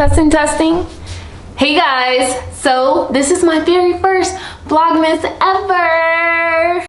Testing, testing. Hey guys, so this is my very first vlogmas ever.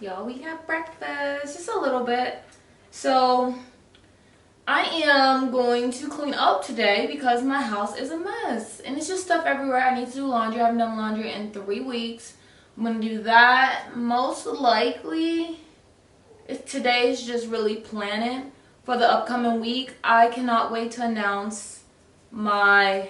Y'all, we have breakfast, just a little bit. So I am going to clean up today because my house is a mess and it's just stuff everywhere. I need to do laundry. I haven't done laundry in 3 weeks. I'm gonna do that. Most likely today is just really planning for the upcoming week. I cannot wait to announce my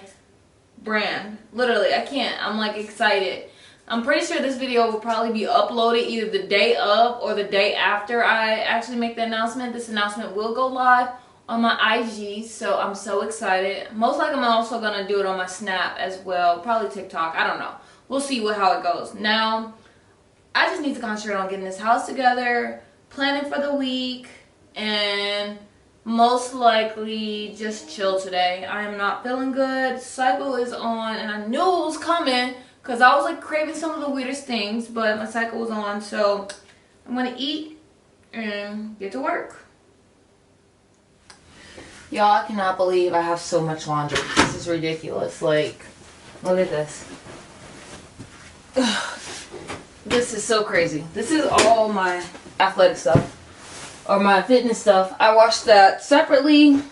brand. Literally, I can't. I'm like excited. I'm pretty sure this video will probably be uploaded either the day of or the day after I actually make the announcement. This announcement will go live on my IG, so I'm so excited. Most likely I'm also going to do it on my Snap as well. Probably TikTok. I don't know. We'll see how it goes. Now, I just need to concentrate on getting this house together, planning for the week, and most likely just chill today. I am not feeling good. Cycle is on, and I knew it was coming because I was like craving some of the weirdest things, but my cycle was on, so I'm gonna eat and get to work. Y'all, I cannot believe I have so much laundry. This is ridiculous. Like, look at this. This is so crazy. This is all my athletic stuff, or my fitness stuff. I washed that separately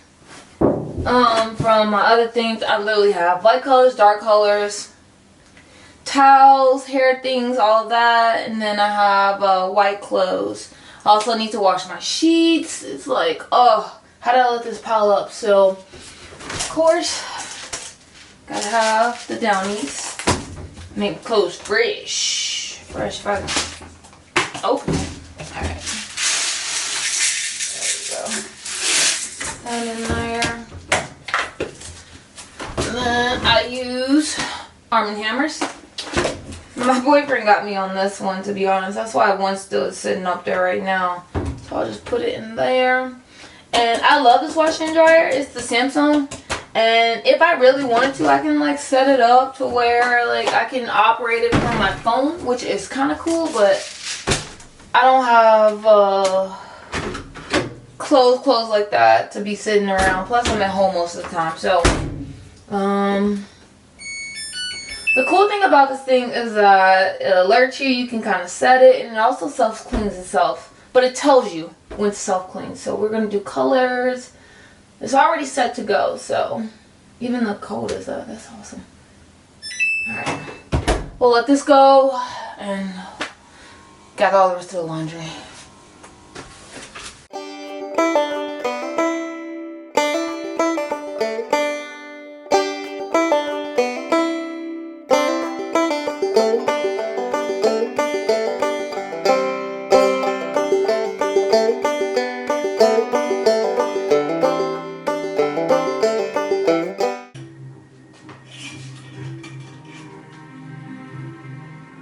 from my other things. I literally have light colors, dark colors, towels, hair things, all of that, and then I have white clothes. I also need to wash my sheets. It's like, oh, how did I let this pile up? So, of course, gotta have the downies. Make clothes fresh. Fresh, fresh. Open it. Alright. There we go. That in there. And then I use Arm & Hammers. My boyfriend got me on this one, to be honest. That's why one still is sitting up there right now. So I'll just put it in there. And I love this washer and dryer. It's the Samsung. And if I really wanted to, I can like set it up to where like I can operate it from my phone, which is kind of cool. But I don't have clothes like that to be sitting around. Plus I'm at home most of the time. So the cool thing about this thing is that it alerts you. You can kind of set it, and it also self-cleans itself. But it tells you when to self-clean. So we're going to do colors. It's already set to go. So even the code is up. That's awesome. Alright. We'll let this go. And got all the rest of the laundry.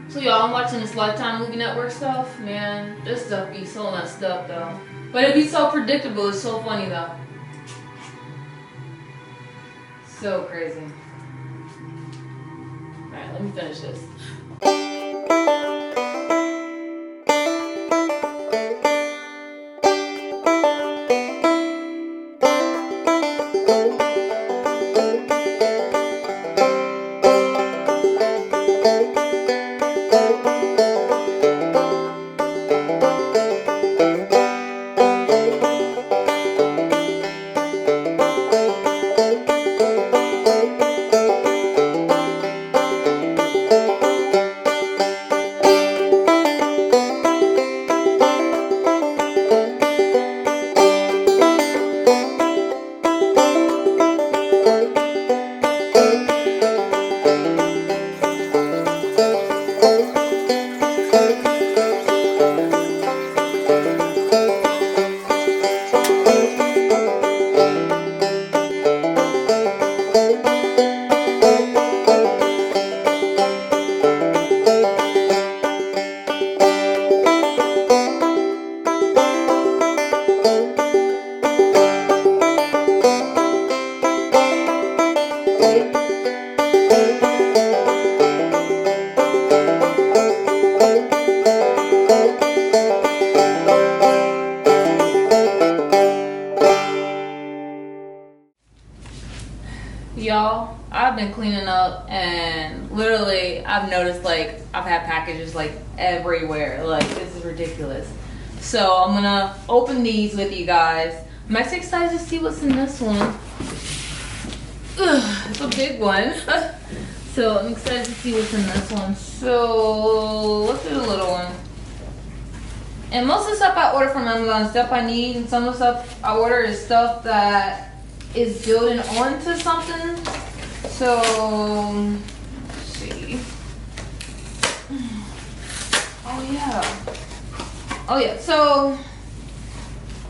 So y'all, I'm watching this Lifetime Movie Network stuff. Man, this stuff be so messed up though. But it be so predictable. It's so funny though. So crazy. Alright, let me finish this. y'all, I've been cleaning up and literally I've noticed like I've had packages like everywhere. Like this is ridiculous. So I'm gonna open these with you guys. I'm actually excited to see what's in this one. Ugh, it's a big one. So I'm excited to see what's in this one. So let's do the little one. And most of the stuff I order from Amazon is stuff I need, and some of the stuff I order is stuff that is building onto something. So let's see. Oh yeah. So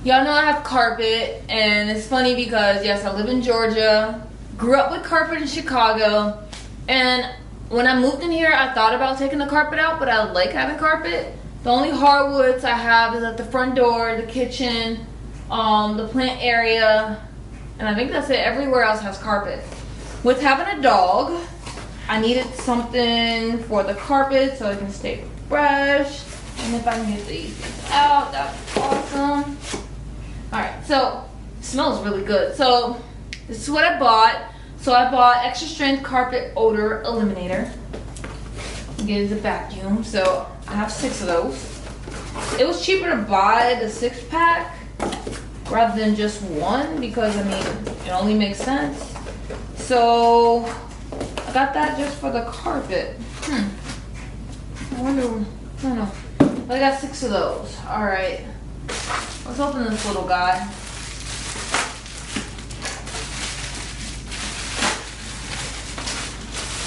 y'all know I have carpet, and it's funny because yes, I live in Georgia, grew up with carpet in Chicago, and when I moved in here, I thought about taking the carpet out, but I like having carpet. The only hardwoods I have is at the front door, the kitchen, the plant area, and I think that's it. Everywhere else has carpet. With having a dog, I needed something for the carpet so it can stay fresh. And if I can get these things out, that's awesome. Alright, so it smells really good. So this is what I bought. So I bought extra strength carpet odor eliminator. It is a vacuum, so I have 6 of those. It was cheaper to buy the 6-pack rather than just one because I mean it only makes sense. So I got that just for the carpet. I wonder, I don't know. But I got 6 of those. Alright. Let's open this little guy.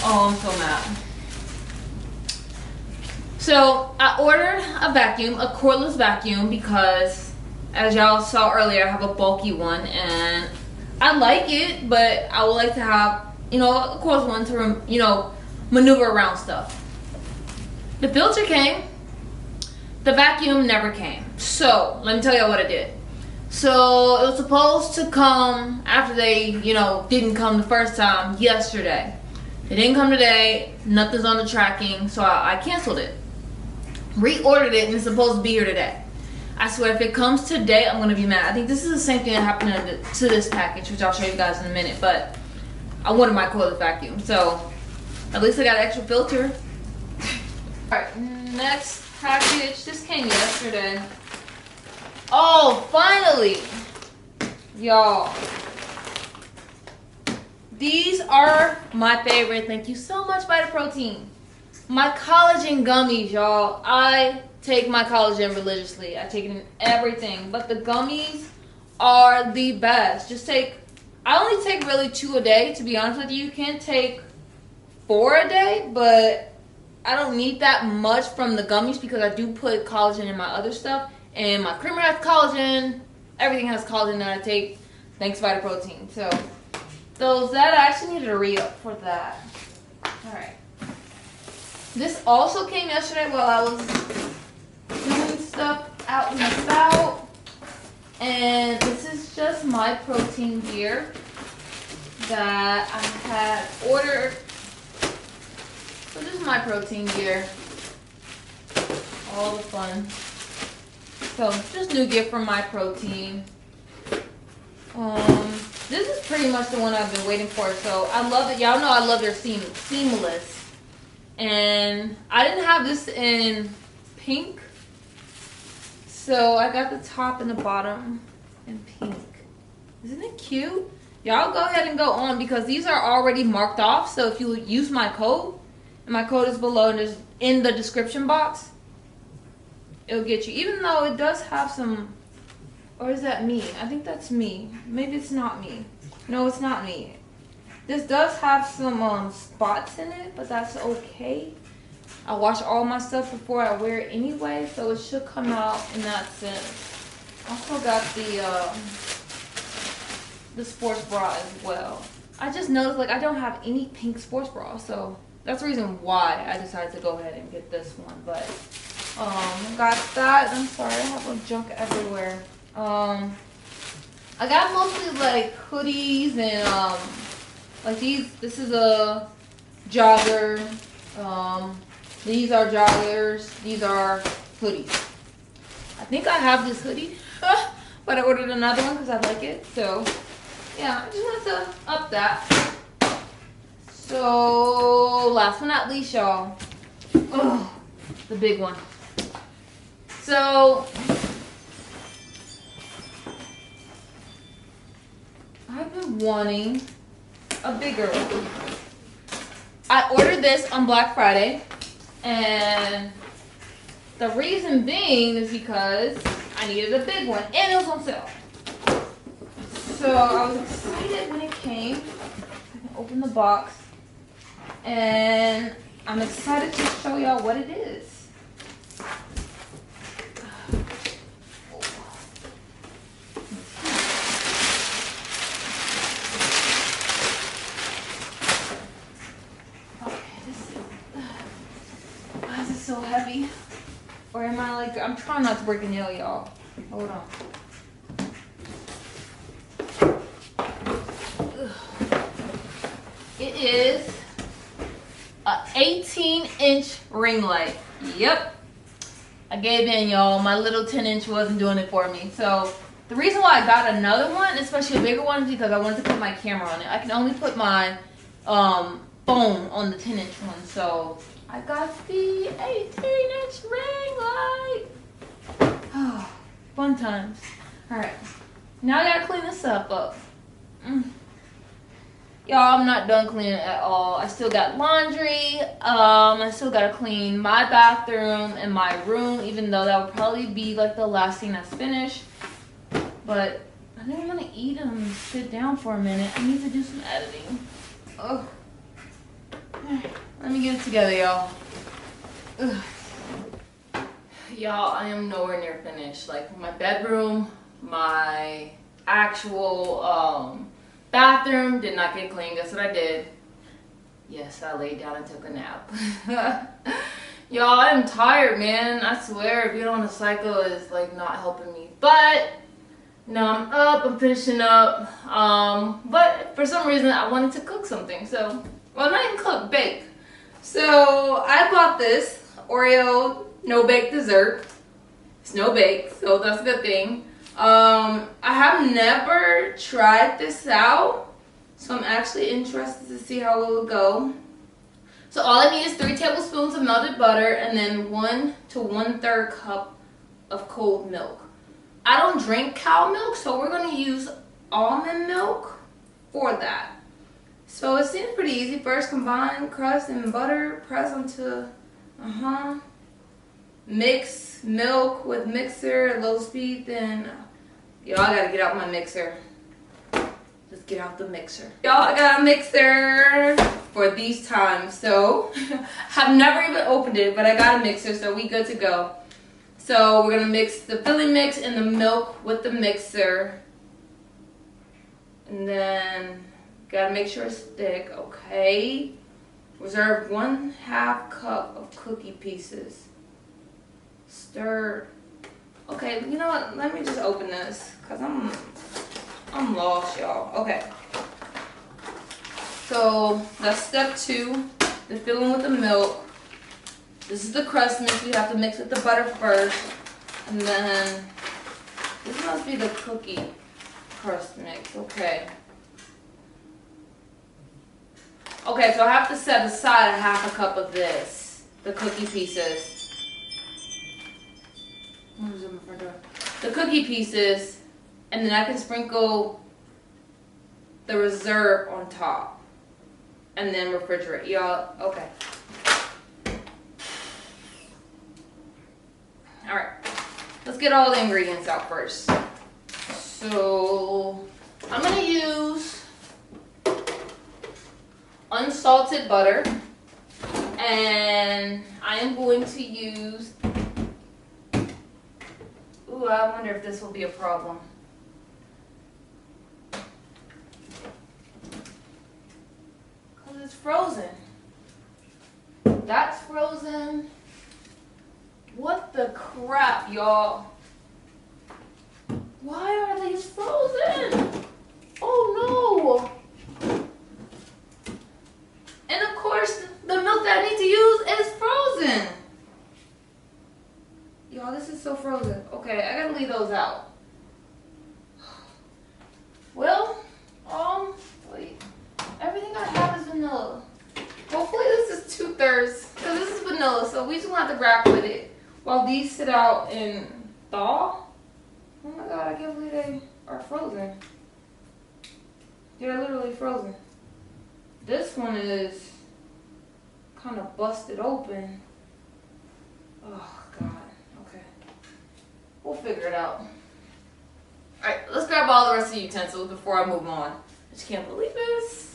Oh, I'm so mad. So I ordered a vacuum, a cordless vacuum, because as y'all saw earlier, I have a bulky one and I like it, but I would like to have, you know, a cordless one to, you know, maneuver around stuff. The filter came, the vacuum never came. So let me tell you what I did. So it was supposed to come after they, you know, didn't come the first time yesterday. It didn't come today, nothing's on the tracking, so I canceled it. Reordered it and it's supposed to be here today. I swear if it comes today, I'm gonna be mad. I think this is the same thing that happened to this package, which I'll show you guys in a minute, but I wanted my cordless vacuum, so at least I got an extra filter. Alright, next package. This came yesterday. Oh, finally! Y'all. These are my favorite. Thank you so much, Vitaprotein. My collagen gummies, y'all. I take my collagen religiously. I take it in everything. But the gummies are the best. I only take really 2 a day, to be honest with you. You can take 4 a day, but I don't need that much from the gummies because I do put collagen in my other stuff. And my creamer has collagen. Everything has collagen that I take. Thanks, Vitaprotein. So that I actually needed a re-up for that. Alright. This also came yesterday while I was doing stuff out and about. And this is just my protein gear that I had ordered. So this is my protein gear. All the fun. So just new gear from my protein. This is pretty much the one I've been waiting for. So I love it. Y'all know I love their seamless. And I didn't have this in pink. So I got the top and the bottom in pink. Isn't it cute? Y'all go ahead and go on because these are already marked off. So if you use my code, and my code is below and is in the description box, it'll get you. Even though it does have some, or is that me? I think that's me. Maybe it's not me. No, it's not me. This does have some spots in it, but that's okay. I wash all my stuff before I wear it anyway, so it should come out in that sense. Also got the sports bra as well. I just noticed like I don't have any pink sports bra, so that's the reason why I decided to go ahead and get this one. But got that. I'm sorry, I have like junk everywhere. I got mostly like hoodies and like these. This is a jogger. These are joggers. These are hoodies. I think I have this hoodie, but I ordered another one because I like it. So yeah, I just wanted to up that. So, last but not least, y'all. Oh, the big one. So, I've been wanting a bigger one. I ordered this on Black Friday, and the reason being is because I needed a big one, and it was on sale. So I was excited when it came. I can open the box, and I'm excited to show y'all what it is. So heavy, or am I like, I'm trying not to break a nail, y'all. Hold on. Ugh. It is a 18-inch ring light. Yep, I gave in, y'all. My little 10-inch wasn't doing it for me. So the reason why I got another one, especially a bigger one, is because I wanted to put my camera on it. I can only put my phone on the 10-inch one, so I got the 18-inch ring light. Oh, fun times. Alright, now I gotta clean this up. Y'all, I'm not done cleaning at all. I still got laundry. I still gotta clean my bathroom and my room, even though that would probably be like the last thing that's finished. But I think I'm gonna eat and sit down for a minute. I need to do some editing. Oh. Let me get it together, y'all. Y'all, I am nowhere near finished. Like, my bedroom, my actual bathroom did not get cleaned. Guess what I did? Yes, I laid down and took a nap. Y'all, I'm tired, man. I swear, being on a cycle is like not helping me. But now I'm up, I'm finishing up. But for some reason, I wanted to cook something. So, well, not even cook, bake. So I bought this Oreo no-bake dessert. It's no-bake, so that's a good thing. I have never tried this out, so I'm actually interested to see how it will go. So all I need is 3 tablespoons of melted butter and then 1 to 1/3 cup of cold milk. I don't drink cow milk, so we're going to use almond milk for that. So it seems pretty easy. First, combine crust and butter, press onto, mix milk with mixer at low speed. Then, y'all, I gotta get out my mixer. Let's get out the mixer. Y'all, I got a mixer for these times. So, I've never even opened it, but I got a mixer, so we good to go. So, we're gonna mix the filling mix and the milk with the mixer. And then gotta make sure it's thick, okay. Reserve 1/2 cup of cookie pieces. Stir. Okay, you know what? Let me just open this, cause I'm lost, y'all. Okay. So that's step 2. The filling with the milk. This is the crust mix. We have to mix with the butter first, and then this must be the cookie crust mix. Okay. Okay, so I have to set aside 1/2 cup of this, the cookie pieces. Where's my front door? The cookie pieces, and then I can sprinkle the reserve on top, and then refrigerate. Y'all, okay. All right, let's get all the ingredients out first. So I'm gonna use unsalted butter, and I am going to use, ooh, I wonder if this will be a problem. Because it's frozen. That's frozen. What the crap, y'all? Why are these frozen? Oh no! And of course, the milk that I need to use is frozen. Y'all, this is so frozen. Okay, I gotta leave those out. Well, wait. Everything I have is vanilla. is 2/3 because this is vanilla, so we just gonna have to rock with it while these sit out and thaw. Oh my god, I can't believe they are frozen. They're literally frozen. This one is kind of busted open. Oh god, okay. We'll figure it out. Alright, let's grab all the rest of the utensils before I move on. I just can't believe this.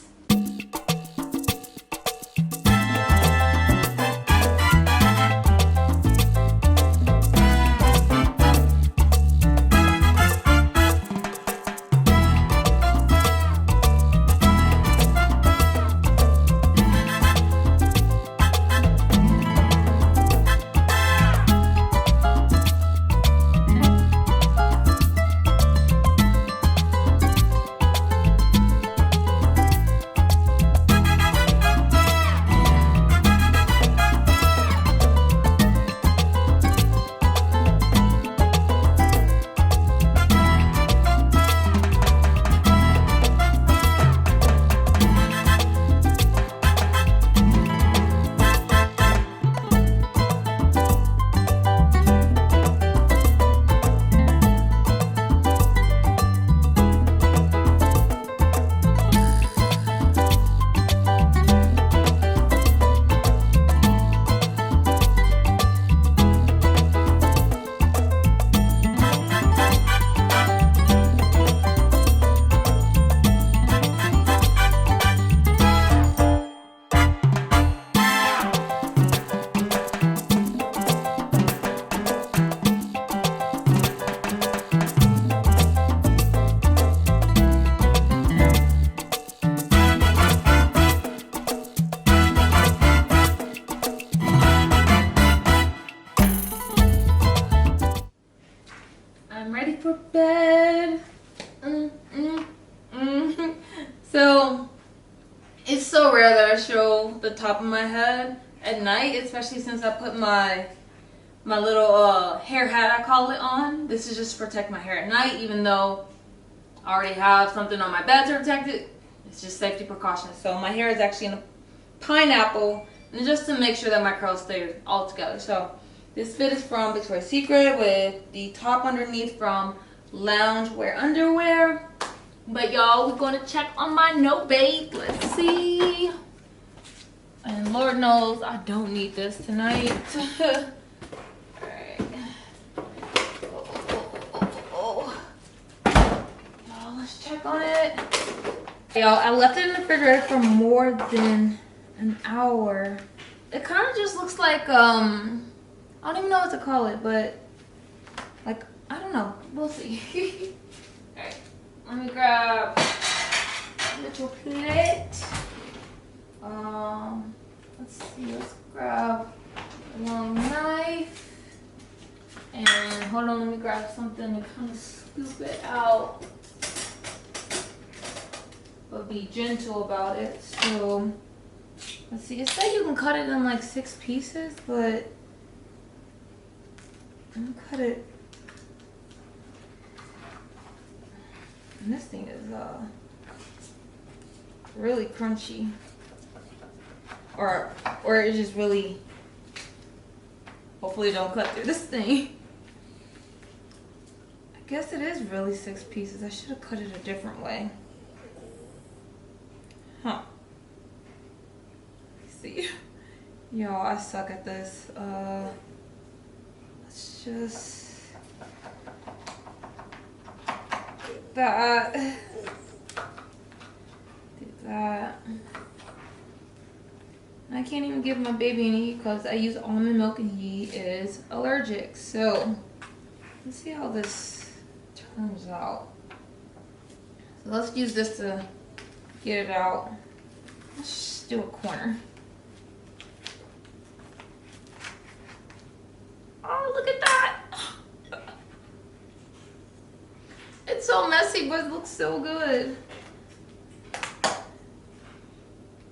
I'm ready for bed. So, it's so rare that I show the top of my head at night, especially since I put my little hair hat, I call it, on. This is just to protect my hair at night, even though I already have something on my bed to protect it. It's just safety precautions. So my hair is actually in a pineapple, and just to make sure that my curls stay all together. So this fit is from Victoria's Secret with the top underneath from Loungewear Underwear. But y'all, we're gonna check on my No Babe. Let's see. And Lord knows I don't need this tonight. Alright. Y'all, let's check on it. Y'all, I left it in the refrigerator for more than an hour. It kind of just looks like, I don't even know what to call it, but like, I don't know. We'll see. Alright, let me grab a little plate. Let's see, let's grab a long knife. And hold on, let me grab something to kind of scoop it out. But be gentle about it. So, let's see, it said you can cut it in like 6 pieces, but I'm gonna cut it. And this thing is really crunchy. Or it's just really, hopefully it don't cut through this thing. I guess it is really 6 pieces. I should have cut it a different way. Huh. See. Y'all, I suck at this. Let's just do that. Do that. I can't even give my baby any because I use almond milk and he is allergic. So let's see how this turns out. So let's use this to get it out. Let's just do a corner. Oh, look at that. It's so messy, but it looks so good.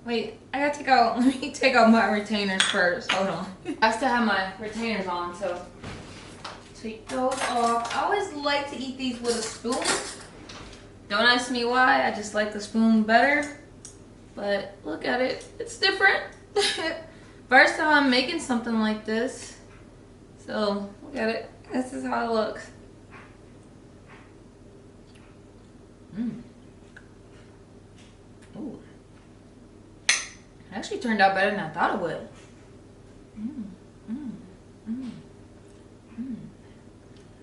Wait, I gotta take out, let me take out my retainers first. Hold on. I still have my retainers on, so take those off. I always like to eat these with a spoon. Don't ask me why, I just like the spoon better. But look at it, it's different. First time I'm making something like this. So, look at it. This is how it looks. Ooh. It actually turned out better than I thought it would.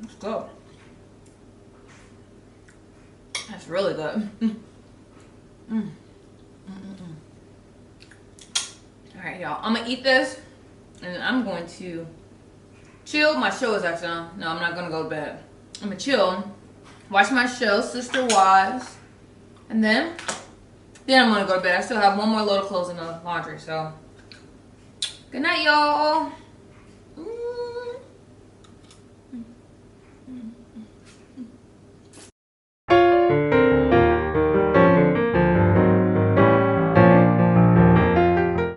That's good. That's really good. Alright, y'all. I'm gonna eat this and I'm going to chill. My show is actually on. No, I'm not gonna go to bed. I'm gonna chill, watch my show, Sister Wives, and then I'm gonna go to bed. I still have one more load of clothes in the laundry, so good night, y'all.